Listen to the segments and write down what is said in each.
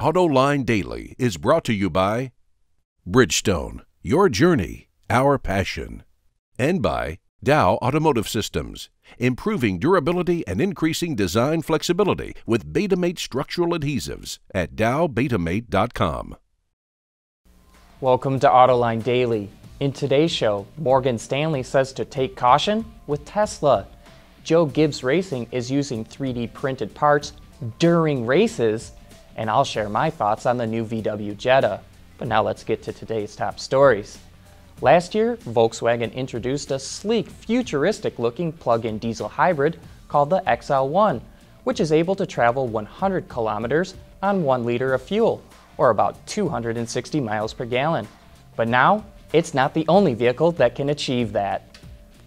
Autoline Daily is brought to you by Bridgestone, your journey, our passion, and by Dow Automotive Systems, improving durability and increasing design flexibility with Betamate structural adhesives at dowbetamate.com. Welcome to Autoline Daily. In today's show, Morgan Stanley says to take caution with Tesla. Joe Gibbs Racing is using 3D printed parts during races, and I'll share my thoughts on the new VW Jetta. But now let's get to today's top stories. Last year, Volkswagen introduced a sleek, futuristic-looking plug-in diesel hybrid called the XL1, which is able to travel 100 kilometers on 1 liter of fuel, or about 260 miles per gallon. But now, it's not the only vehicle that can achieve that.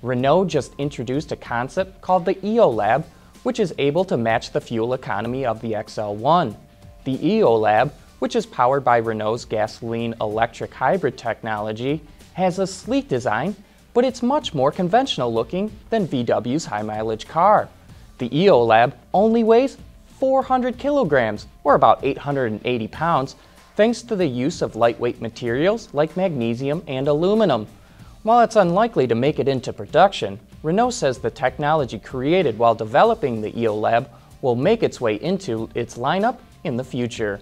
Renault just introduced a concept called the Eolab, which is able to match the fuel economy of the XL1. The Eolab, which is powered by Renault's gasoline-electric hybrid technology, has a sleek design, but it's much more conventional looking than VW's high-mileage car. The Eolab only weighs 400 kilograms, or about 880 pounds, thanks to the use of lightweight materials like magnesium and aluminum. While it's unlikely to make it into production, Renault says the technology created while developing the Eolab will make its way into its lineup in the future.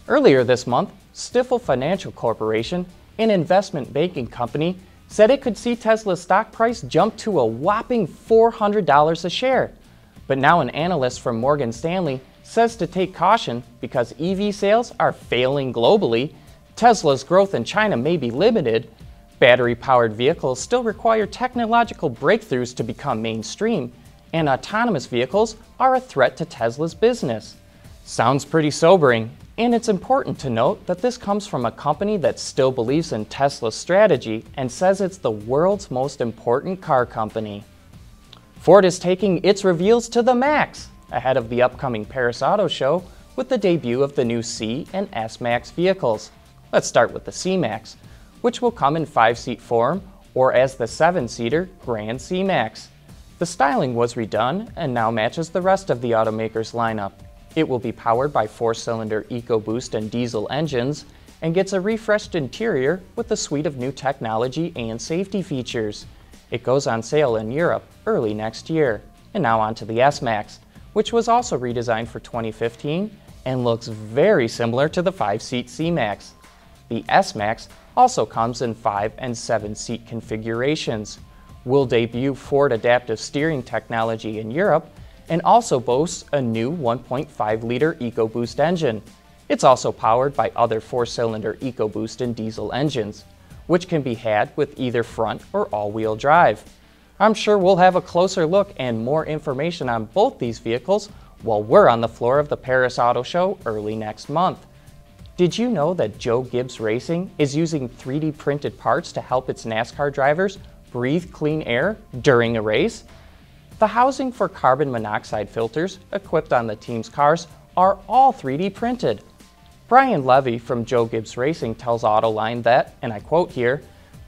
Earlier this month, Stifel Financial Corporation, an investment banking company, said it could see Tesla's stock price jump to a whopping $400 a share. But now an analyst from Morgan Stanley says to take caution because EV sales are failing globally, Tesla's growth in China may be limited, battery-powered vehicles still require technological breakthroughs to become mainstream, and autonomous vehicles are a threat to Tesla's business. Sounds pretty sobering, and it's important to note that this comes from a company that still believes in Tesla's strategy and says it's the world's most important car company. Ford is taking its reveals to the max ahead of the upcoming Paris Auto Show with the debut of the new C and S-Max vehicles. Let's start with the C-Max, which will come in 5-seat form or as the 7-seater Grand C-Max. The styling was redone and now matches the rest of the automaker's lineup. It will be powered by 4-cylinder EcoBoost and diesel engines and gets a refreshed interior with a suite of new technology and safety features. It goes on sale in Europe early next year. And now on to the S-Max, which was also redesigned for 2015 and looks very similar to the 5-seat C-Max. The S-Max also comes in 5- and 7-seat configurations, will debut Ford adaptive steering technology in Europe, and also boasts a new 1.5-liter EcoBoost engine. It's also powered by other 4-cylinder EcoBoost and diesel engines, which can be had with either front or all-wheel drive. I'm sure we'll have a closer look and more information on both these vehicles while we're on the floor of the Paris Auto Show early next month. Did you know that Joe Gibbs Racing is using 3D printed parts to help its NASCAR drivers breathe clean air during a race? The housing for carbon monoxide filters equipped on the team's cars are all 3D printed. Brian Levy from Joe Gibbs Racing tells Autoline that, and I quote here,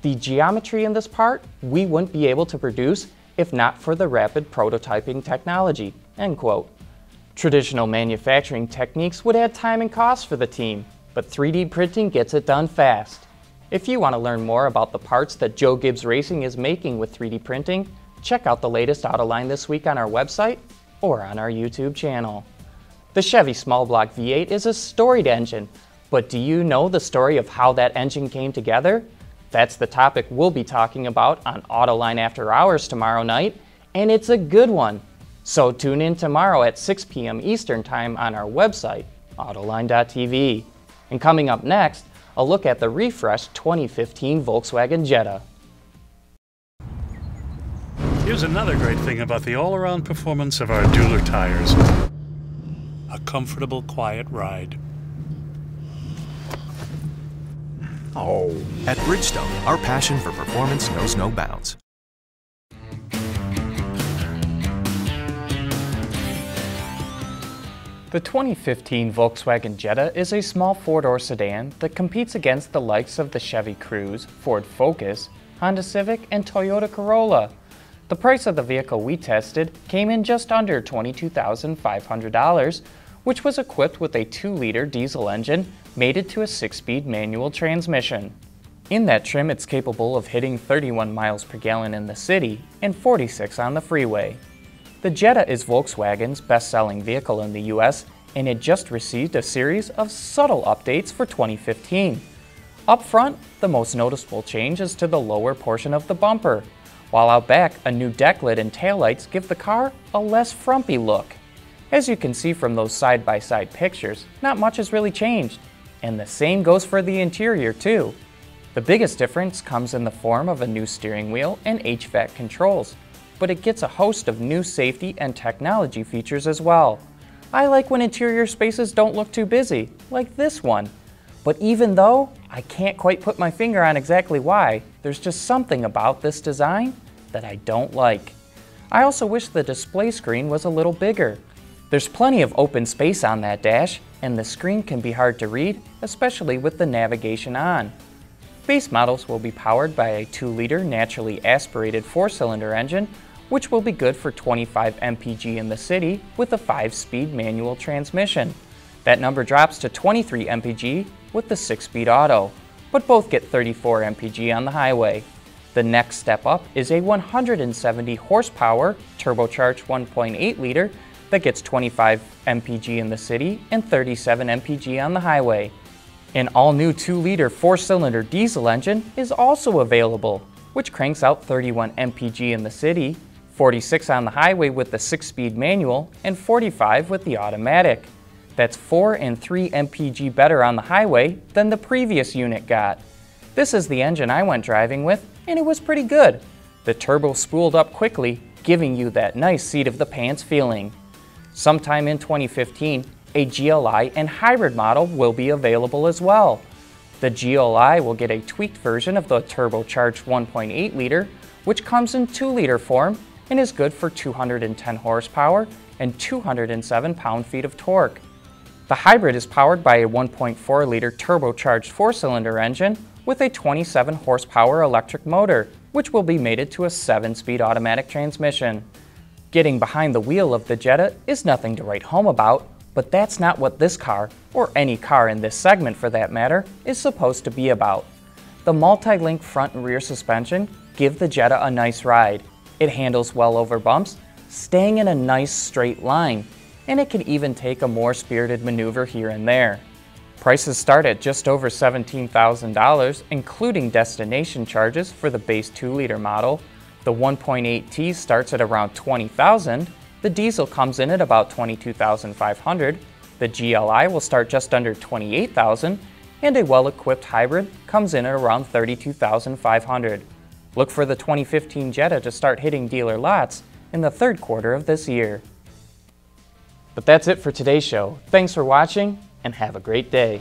"The geometry in this part we wouldn't be able to produce if not for the rapid prototyping technology," end quote. Traditional manufacturing techniques would add time and cost for the team, but 3D printing gets it done fast. If you want to learn more about the parts that Joe Gibbs Racing is making with 3D printing, check out the latest Autoline this week on our website or on our YouTube channel. The Chevy small block V8 is a storied engine, but do you know the story of how that engine came together? That's the topic we'll be talking about on Autoline After Hours tomorrow night, and it's a good one. So tune in tomorrow at 6 p.m. Eastern Time on our website, autoline.tv. And coming up next, a look at the refreshed 2015 Volkswagen Jetta. Here's another great thing about the all-around performance of our dueler tires. A comfortable, quiet ride. At Bridgestone, our passion for performance knows no bounds. The 2015 Volkswagen Jetta is a small four-door sedan that competes against the likes of the Chevy Cruze, Ford Focus, Honda Civic, and Toyota Corolla. The price of the vehicle we tested came in just under $22,500, which was equipped with a 2-liter diesel engine mated to a 6-speed manual transmission. In that trim, it's capable of hitting 31 miles per gallon in the city and 46 on the freeway. The Jetta is Volkswagen's best-selling vehicle in the US, and it just received a series of subtle updates for 2015. Up front, the most noticeable change is to the lower portion of the bumper, while out back, a new deck lid and taillights give the car a less frumpy look. As you can see from those side-by-side pictures, not much has really changed, and the same goes for the interior too. The biggest difference comes in the form of a new steering wheel and HVAC controls, but it gets a host of new safety and technology features as well. I like when interior spaces don't look too busy, like this one. But even though I can't quite put my finger on exactly why, there's just something about this design that I don't like. I also wish the display screen was a little bigger. There's plenty of open space on that dash, and the screen can be hard to read, especially with the navigation on. Base models will be powered by a 2-liter naturally aspirated 4-cylinder engine, which will be good for 25 mpg in the city with a 5-speed manual transmission. That number drops to 23 mpg with the 6-speed auto, but both get 34 mpg on the highway. The next step up is a 170 horsepower turbocharged 1.8-liter that gets 25 mpg in the city and 37 mpg on the highway. An all-new 2-liter 4-cylinder diesel engine is also available, which cranks out 31 mpg in the city, 46 on the highway with the 6-speed manual, and 45 with the automatic. That's 4 and 3 mpg better on the highway than the previous unit got. This is the engine I went driving with, and it was pretty good. The turbo spooled up quickly, giving you that nice seat-of-the-pants feeling. Sometime in 2015, a GLI and hybrid model will be available as well. The GLI will get a tweaked version of the turbocharged 1.8-liter, which comes in 2-liter form and is good for 210 horsepower and 207 pound-feet of torque. The hybrid is powered by a 1.4-liter turbocharged 4-cylinder engine with a 27 horsepower electric motor, which will be mated to a 7-speed automatic transmission. Getting behind the wheel of the Jetta is nothing to write home about, but that's not what this car, or any car in this segment for that matter, is supposed to be about. The multi-link front and rear suspension give the Jetta a nice ride. It handles well over bumps, staying in a nice straight line, and it can even take a more spirited maneuver here and there. Prices start at just over $17,000, including destination charges for the base 2-liter model. The 1.8T starts at around $20,000, the diesel comes in at about $22,500, the GLI will start just under $28,000, and a well-equipped hybrid comes in at around $32,500. Look for the 2015 Jetta to start hitting dealer lots in the third quarter of this year. But that's it for today's show. Thanks for watching, and have a great day.